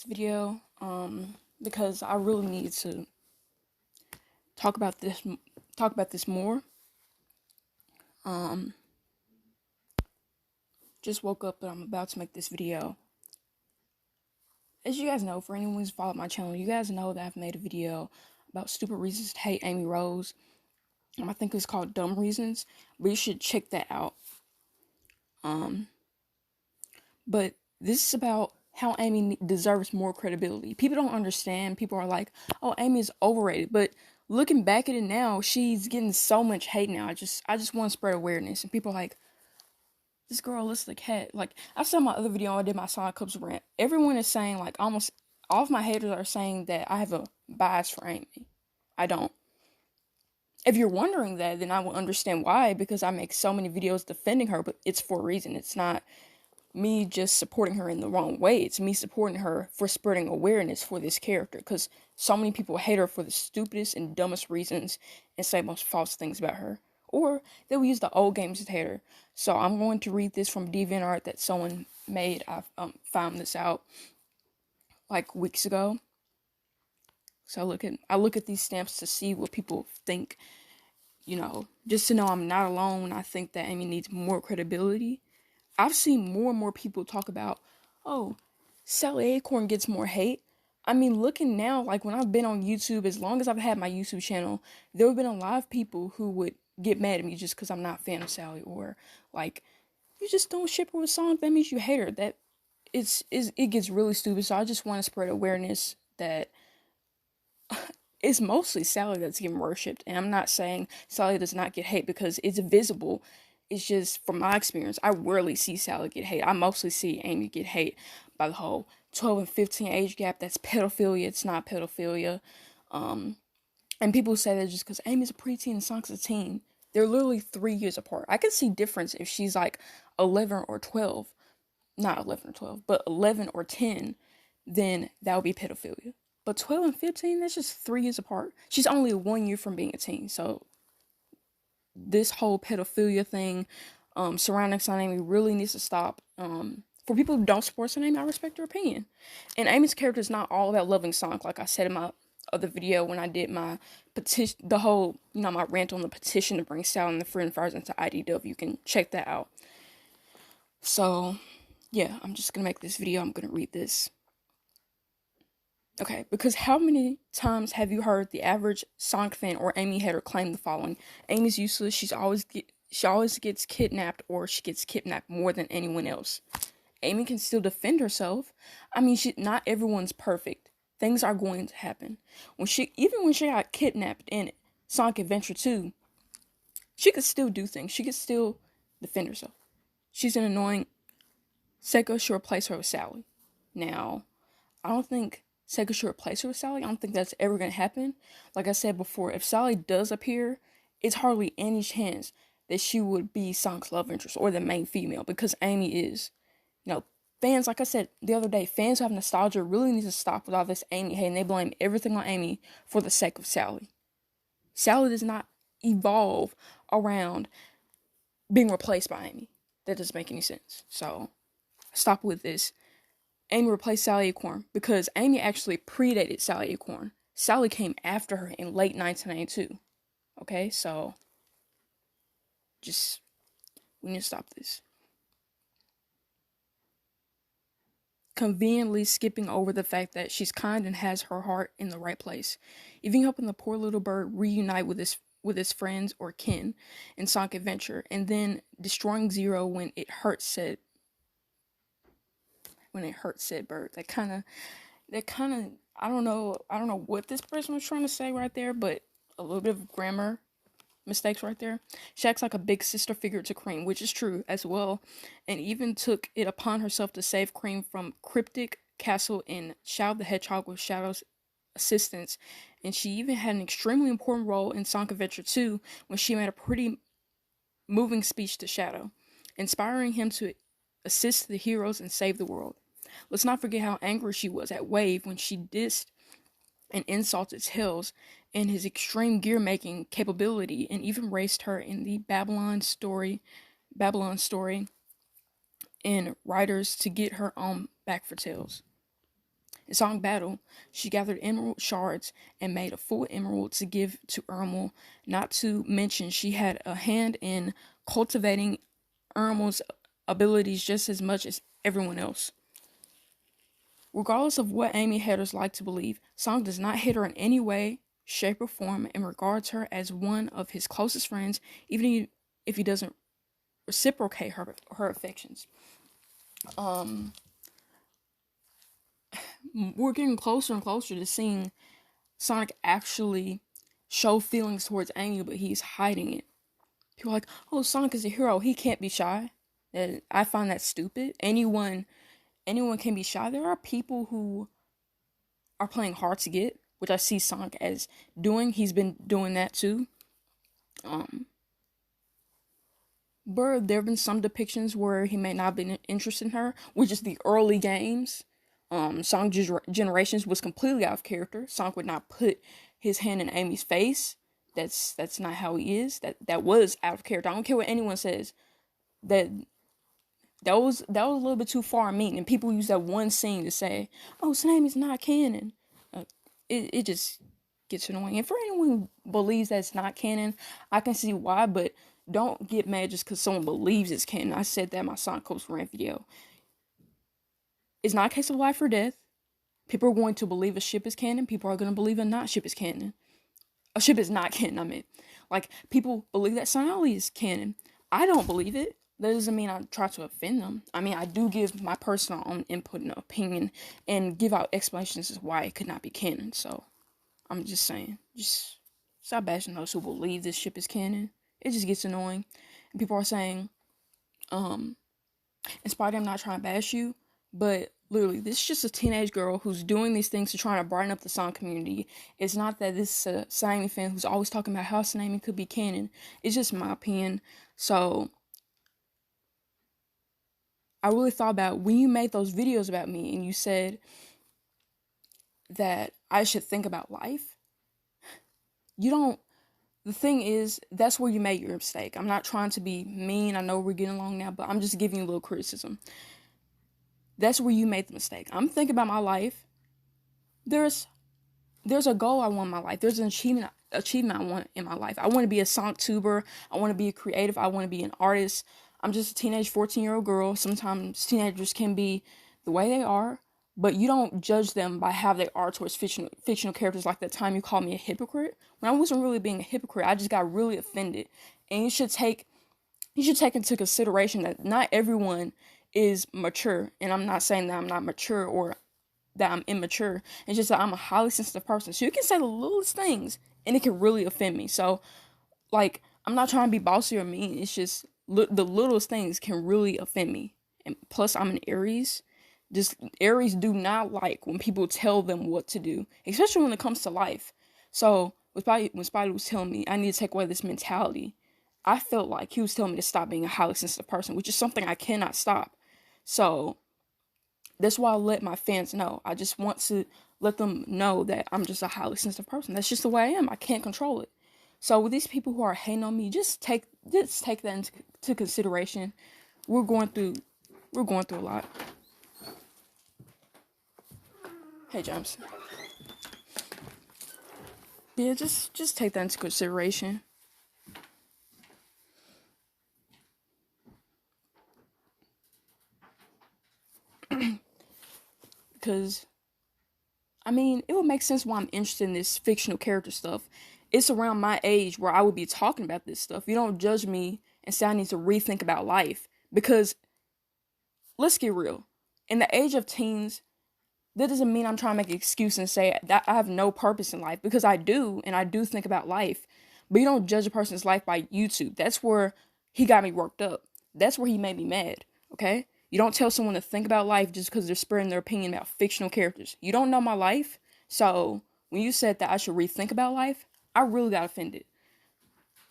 Video because I really need to talk about this more. Um just woke up and I'm about to make this video. As you guys know, for anyone who's followed my channel, you guys know that I've made a video about stupid reasons to hate Amy Rose. I think it's called Dumb Reasons, but you should check that out. Um but this is about how Amy deserves more credibility. People don't understand. People are like, "Oh, Amy's overrated." But looking back at it now, she's getting so much hate now. I just want to spread awareness. And people are like, "This girl looks like cat." Like I saw my other video, I did my Sonic Clips rant. Everyone is saying, like, almost all of my haters are saying that I have a bias for Amy. I don't. If you're wondering that, then I will understand why, because I make so many videos defending her, but it's for a reason. It's not me just supporting her in the wrong way. It's me supporting her for spreading awareness for this character, because so many people hate her for the stupidest and dumbest reasons and say most false things about her. Or they will use the old games to hate her. So I'm going to read this from DeviantArt that someone made. I found this out like weeks ago. So I look at these stamps to see what people think, just to know I'm not alone. I think that Amy needs more credibility. I've seen more and more people talk about, oh, Sally Acorn gets more hate. I mean, looking now, like when I've been on YouTube, as long as I've had my YouTube channel, there have been a lot of people who would get mad at me just because I'm not a fan of Sally, or like, you just don't ship her with songs, that means you hate her. It gets really stupid. So I just want to spread awareness that it's mostly Sally that's getting worshipped. And I'm not saying Sally does not get hate, because it's visible. It's just, from my experience, I rarely see Sally get hate. I mostly see Amy get hate by the whole 12 and 15 age gap. That's pedophilia. It's not pedophilia. And people say that just because Amy's a preteen and Sonic's a teen. They're literally 3 years apart. I can see difference if she's like 11 or 12. Not 11 or 12, but 11 or 10. Then that would be pedophilia. But 12 and 15, that's just 3 years apart. She's only 1 year from being a teen. So this whole pedophilia thing surrounding Sonamy really needs to stop. For people who don't support Sonamy, I respect their opinion. And Amy's character is not all about loving Sonic, like I said in my other video when I did my petition, the whole, my rant on the petition to bring Sal and the Friend Fires into IDW. You can check that out. So, yeah, I'm just gonna make this video. I'm gonna read this. Okay, because how many times have you heard the average Sonic fan or Amy hater claim the following? Amy's useless. She always gets kidnapped, or she gets kidnapped more than anyone else. Amy can still defend herself. I mean, not everyone's perfect. Things are going to happen. Even when she got kidnapped in Sonic Adventure 2, she could still do things. She could still defend herself. She's an annoying. Sega should replace her with Sally. Now, I don't think Sega should replace her with Sally. I don't think that's ever going to happen. Like I said before, if Sally does appear, it's hardly any chance that she would be Sonic's love interest or the main female, because Amy is. Fans, like I said the other day, fans who have nostalgia really need to stop with all this Amy hate, and they blame everything on Amy for the sake of Sally. Sally does not evolve around being replaced by Amy. That doesn't make any sense. So, stop with this. Amy replaced Sally Acorn because Amy actually predated Sally Acorn. Sally came after her in late 1992. Okay, so we need to stop this. Conveniently skipping over the fact that she's kind and has her heart in the right place, even helping the poor little bird reunite with his friends or kin in Sonic Adventure, and then destroying Zero when it hurts said bird. That kind of I don't know what this person was trying to say right there, but a little bit of grammar mistakes right there. She acts like a big sister figure to Cream, which is true as well, and even took it upon herself to save Cream from Cryptic Castle in Shadow the Hedgehog with Shadow's assistance, and she even had an extremely important role in Sonic Adventure 2 when she made a pretty moving speech to Shadow, inspiring him to assist the heroes and save the world. Let's not forget how angry she was at Wave when she dissed and insulted Tails and his extreme gear-making capability, and even raised her in the Babylon story in Riders to get her own back for Tails. In Song Battle, she gathered emerald shards and made a full emerald to give to Ermal, not to mention she had a hand in cultivating Ermal's abilities just as much as everyone else. Regardless of what Amy haters like to believe, Song does not hate her in any way, shape, or form and regards her as one of his closest friends, even if he doesn't reciprocate her affections. We're getting closer and closer to seeing Sonic actually show feelings towards Amy, but he's hiding it. People are like, oh, Sonic is a hero. He can't be shy. And I find that stupid. Anyone can be shy. There are people who are playing hard to get, which I see Sonic as doing. He's been doing that too. But there have been some depictions where he may not have been interested in her, which is the early games. Sonic Generations was completely out of character. Sonic would not put his hand in Amy's face. That's not how he is. That was out of character. I don't care what anyone says. That was a little bit too far mean, and people use that one scene to say, "Oh, Sonamy's not canon." It just gets annoying. And for anyone who believes that's not canon, I can see why, but don't get mad just because someone believes it's canon. I said that in my Sonic Coast rant video. It's not a case of life or death. People are going to believe a ship is canon. People are going to believe a not ship is canon. A ship is not canon, I mean. Like, people believe that Sonamy is canon. I don't believe it. That doesn't mean I try to offend them. I mean, I do give my personal own input and opinion and give out explanations as why it could not be canon. So, I'm just saying. Just stop bashing those who believe this ship is canon. It just gets annoying. And people are saying, in spite of I'm not trying to bash you, but literally, this is just a teenage girl who's doing these things to try to brighten up the Sonic community. It's not that this is a Sonamy fan who's always talking about how Sonamy could be canon. It's just my opinion. So, I really thought about when you made those videos about me and you said that I should think about life. The thing is, that's where you made your mistake. I'm not trying to be mean. I know we're getting along now, but I'm just giving you a little criticism. That's where you made the mistake. I'm thinking about my life. There's a goal I want in my life. There's an achievement I want in my life. I want to be a Sonic tuber. I want to be a creative. I want to be an artist. I'm just a teenage 14-year-old girl. Sometimes teenagers can be the way they are, but you don't judge them by how they are towards fictional characters. Like that time you called me a hypocrite. When I wasn't really being a hypocrite, I just got really offended. And you should take into consideration that not everyone is mature. And I'm not saying that I'm not mature or that I'm immature. It's just that I'm a highly sensitive person. So you can say the littlest things and it can really offend me. So, like, I'm not trying to be bossy or mean. It's just the littlest things can really offend me. And plus, I'm an Aries. Just Aries do not like when people tell them what to do, especially when it comes to life. So when Spidey was telling me I need to take away this mentality, I felt like he was telling me to stop being a highly sensitive person, which is something I cannot stop. So that's why I let my fans know. I just want to let them know that I'm just a highly sensitive person. That's just the way I am. I can't control it. So with these people who are hating on me, just take that into consideration. We're going through a lot. Hey, James. Yeah, just take that into consideration. Because, I mean, it would make sense why I'm interested in this fictional character stuff. It's around my age where I would be talking about this stuff. You don't judge me and say I need to rethink about life. Because, let's get real. In the age of teens, that doesn't mean I'm trying to make an excuse and say that I have no purpose in life. Because I do, and I do think about life. But you don't judge a person's life by YouTube. That's where he got me worked up. That's where he made me mad, okay? You don't tell someone to think about life just because they're spreading their opinion about fictional characters. You don't know my life, so when you said that I should rethink about life, I really got offended.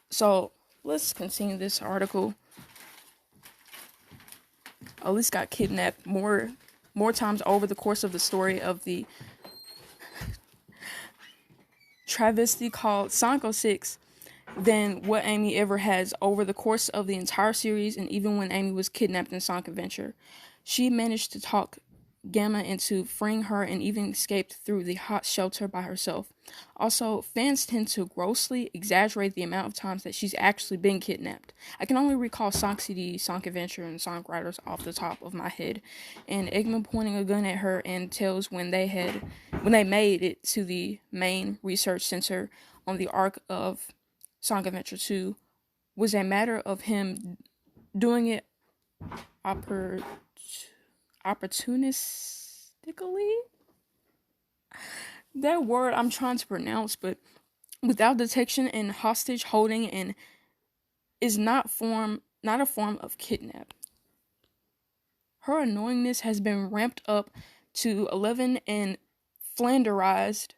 So, let's continue this article. Elise got kidnapped more times over the course of the story of the travesty called Sonic 06 than what Amy ever has over the course of the entire series, and even when Amy was kidnapped in Sonic Adventure. She managed to talk Gamma into freeing her and even escaped through the hot shelter by herself. Also, fans tend to grossly exaggerate the amount of times that she's actually been kidnapped. I can only recall Sonic CD, Sonic Adventure, and Sonic Riders off the top of my head, and Eggman pointing a gun at her, and Tails when they made it to the main research center on the arc of Sonic Adventure 2 was a matter of him doing it opportunistically. That word I'm trying to pronounce, but without detection and hostage holding, and is not a form of kidnap. Her annoyingness has been ramped up to 11 and flanderized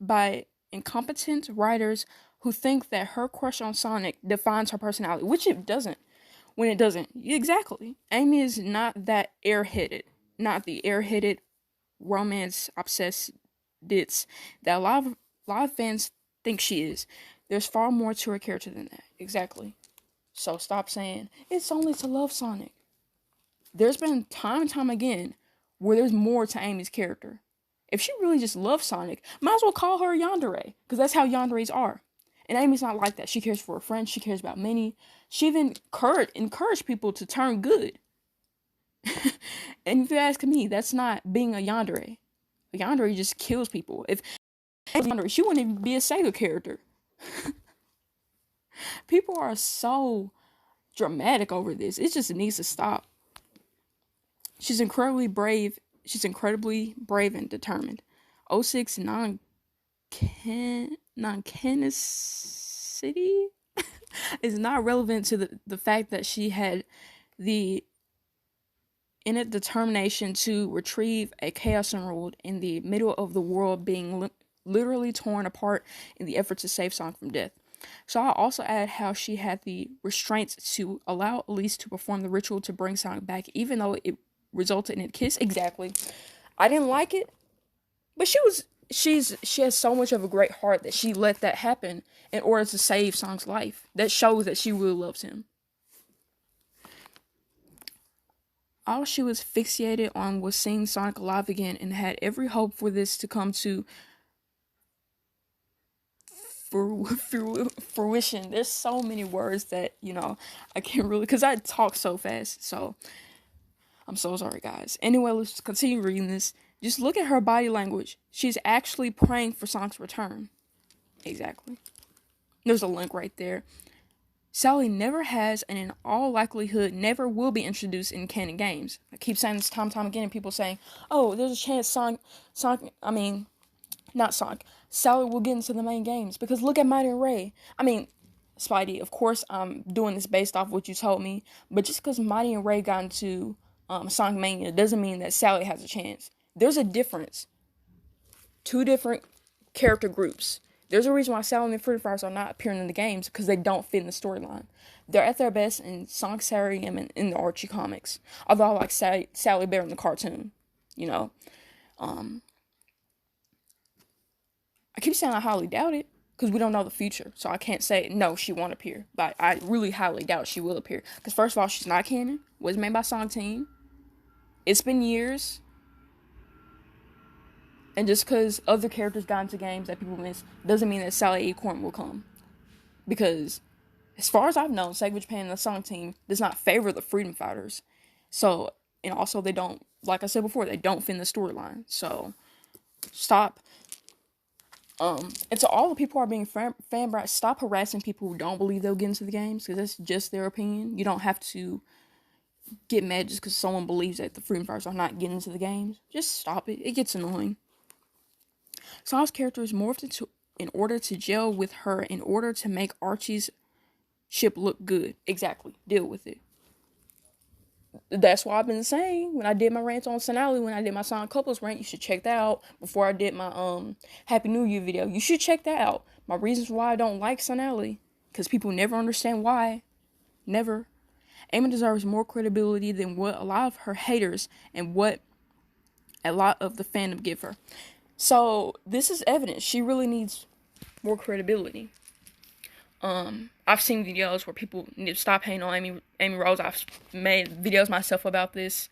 by incompetent writers who think that her crush on Sonic defines her personality, which it doesn't. When it doesn't. Exactly. Amy is not that airheaded. Not the airheaded, romance-obsessed ditz that a lot of fans think she is. There's far more to her character than that. Exactly. So stop saying, it's only to love Sonic. There's been time and time again where there's more to Amy's character. If she really just loves Sonic, might as well call her Yandere, because that's how Yanderes are. And Amy's not like that. She cares for her friends. She cares about Minnie. She even encouraged people to turn good. And if you ask me, that's not being a Yandere. A Yandere just kills people. If Yandere, she wouldn't even be a Sega character. People are so dramatic over this. It just needs to stop. She's incredibly brave. She's incredibly brave and determined. 06 non-canicity is not relevant to the fact that she had the innate determination to retrieve a Chaos Emerald in the middle of the world being literally torn apart in the effort to save Sonic from death. So I'll also add how she had the restraints to allow Elise to perform the ritual to bring Sonic back, even though it resulted in a kiss. Exactly. I didn't like it, but she has so much of a great heart that she let that happen in order to save Sonic's life. That shows that she really loves him. All she was fixated on was seeing Sonic alive again and had every hope for this to come to fruition. There's so many words that, I can't really, because I talk so fast, so I'm so sorry, guys. Anyway, let's continue reading this. Just look at her body language. She's actually praying for Sonic's return. Exactly. There's a link right there. Sally never has, and in all likelihood, never will be introduced in canon games. I keep saying this time and time again, and people saying, oh, there's a chance Sally will get into the main games, because look at Mighty and Ray. Spidey, of course, I'm doing this based off what you told me, but just because Mighty and Ray got into Sonic Mania doesn't mean that Sally has a chance. There's a difference. Two different character groups. There's a reason why Sally and the Freedom Fighters are not appearing in the games, because they don't fit in the storyline. They're at their best in Sonic Sarium and in the Archie comics. Although I like Sally better in the cartoon. I keep saying I highly doubt it, because we don't know the future. So I can't say, no, she won't appear. But I really highly doubt she will appear. Because first of all, she's not canon. Was made by Sonic Team. It's been years. And just because other characters got into games that people miss, doesn't mean that Sally Acorn will come. Because, as far as I've known, Sega Japan and the Sonic Team does not favor the Freedom Fighters. So, and also they don't, like I said before, they don't fit in the storyline. So, stop. And to all the people who are being fan brats, stop harassing people who don't believe they'll get into the games, because that's just their opinion. You don't have to get mad just because someone believes that the Freedom Fighters are not getting into the games. Just stop it. It gets annoying. Sonic's character is morphed in order to gel with her, in order to make Archie's ship look good. Exactly. Deal with it. That's what I've been saying when I did my rants on Sonamy, when I did my Sonic Couples rant. You should check that out before I did my Happy New Year video. You should check that out. My reasons why I don't like Sonamy, because people never understand why. Never. Amy deserves more credibility than what a lot of her haters and what a lot of the fandom give her. So, this is evidence. She really needs more credibility. I've seen videos where people need to stop hating on Amy Rose. I've made videos myself about this.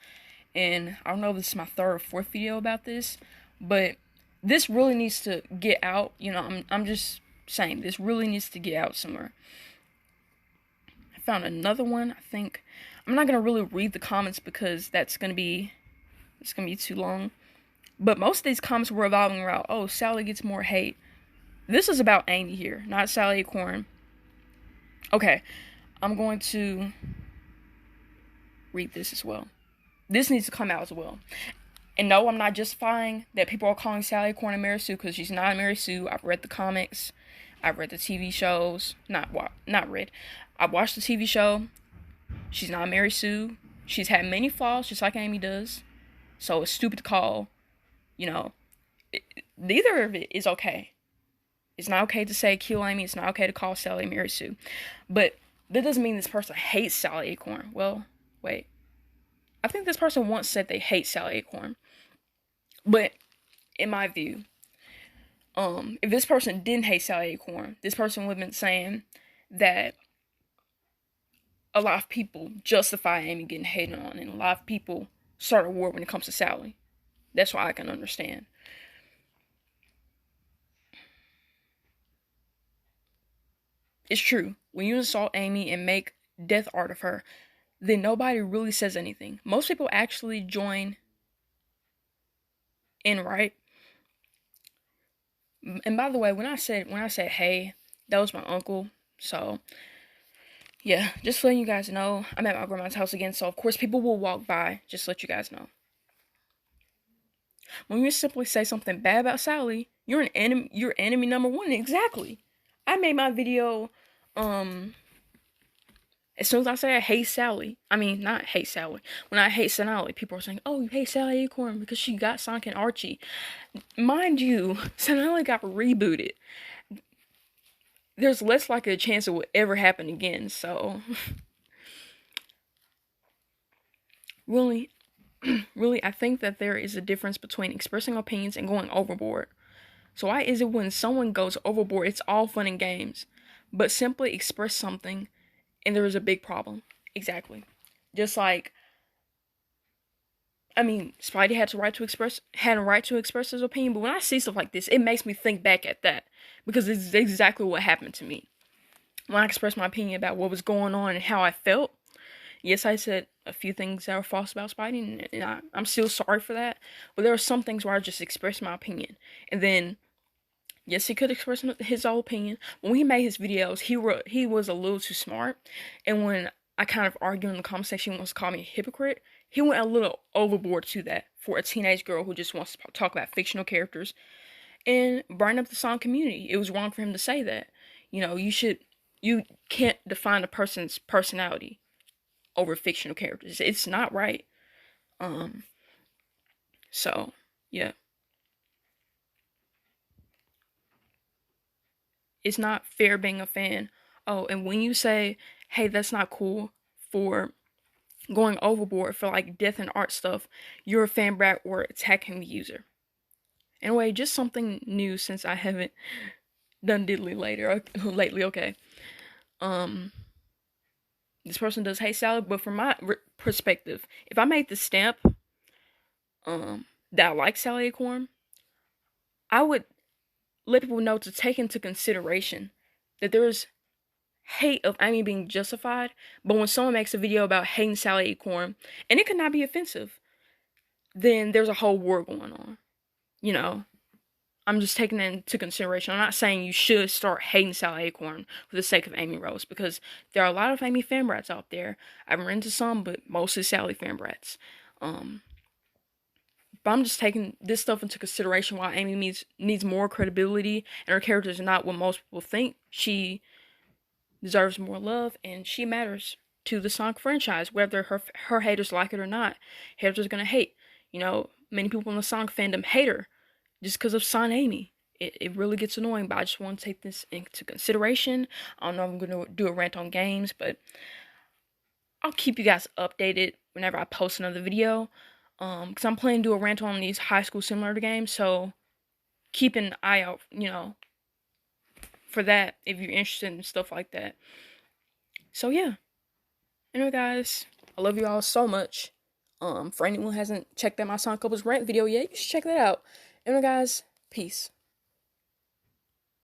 and I don't know if this is my third or fourth video about this, but this really needs to get out. You know, I'm just saying, this really needs to get out somewhere. I found another one. I think I'm not gonna really read the comments because it's gonna be too long. But most of these comments were revolving around, oh, Sally gets more hate. This is about Amy here, not Sally Acorn. Okay, I'm going to read this as well. This needs to come out as well. And no, I'm not justifying that people are calling Sally Acorn a Mary Sue, because she's not a Mary Sue. I've read the comics. I've read the TV shows. I watched the TV show. She's not a Mary Sue. She's had many flaws, just like Amy does. So it's stupid to call, you know, neither of it is okay. It's not okay to say kill Amy. It's not okay to call Sally Mary Sue. But that doesn't mean this person hates Sally Acorn. Well, wait. I think this person once said they hate Sally Acorn. But in my view, if this person didn't hate Sally Acorn, this person would have been saying that a lot of people justify Amy getting hated on, and a lot of people start a war when it comes to Sally. That's why I can understand. It's true. When you insult Amy and make death art of her, then nobody really says anything. Most people actually join in, right? And by the way, when I said hey, that was my uncle. So yeah, just letting you guys know, I'm at my grandma's house again. So of course people will walk by. Just to let you guys know. When you simply say something bad about Sally, you're an enemy. You're enemy number one. Exactly. I made my video. As soon as I say I hate Sally, I mean not hate Sally. When I hate Sonamy, people are saying, "Oh, you hate Sally Acorn because she got Sonic and Archie." Mind you, Sonamy got rebooted. There's less likely a chance it will ever happen again. So, really, I think that there is a difference between expressing opinions and going overboard. So why is it when someone goes overboard, it's all fun and games, but simply express something and there is a big problem? Exactly. Just like, I mean, Spidey had a right to express his opinion, but when I see stuff like this, it makes me think back at that, because it's exactly what happened to me. When I expressed my opinion about what was going on and how I felt, yes, I said a few things that were false about Spidey, and I'm still sorry for that, but there are some things where I just expressed my opinion, and then, yes, he could express his own opinion. When he made his videos, he was a little too smart, and when I kind of argued in the comment section, he wants to call me a hypocrite, he went a little overboard to that for a teenage girl who just wants to talk about fictional characters and burn up the song community. It was wrong for him to say that. You know, you can't define a person's personality over fictional characters. It's not right. So, yeah. It's not fair being a fan. Oh, and when you say, hey, that's not cool for going overboard for like death and art stuff, you're a fan brat or attacking the user. Anyway, just something new since I haven't done diddly lately, okay. This person does hate Sally, but from my perspective, if I made the stamp, that I like Sally Acorn, I would let people know to take into consideration that there's hate of Amy being justified, but when someone makes a video about hating Sally Acorn, and it could not be offensive, then there's a whole war going on. You know, I'm just taking that into consideration. I'm not saying you should start hating Sally Acorn for the sake of Amy Rose, because there are a lot of Amy fan brats out there. I've run into some, but mostly Sally fan brats. But I'm just taking this stuff into consideration while Amy needs more credibility, and her character is not what most people think. She deserves more love, and she matters to the Sonic franchise, whether her haters like it or not. Haters are gonna hate. You know, many people in the Sonic fandom hate her just because of Sonamy. It really gets annoying, but I just want to take this into consideration. I don't know if I'm gonna do a rant on games, but I'll keep you guys updated whenever I post another video. Because I'm planning to do a rant on these high school simulator games, so keep an eye out, you know, for that if you're interested in stuff like that. So yeah. Anyway, guys, I love you all so much. For anyone who hasn't checked out my Sonic Couples rant video yet, you should check that out. Anyway, guys, peace.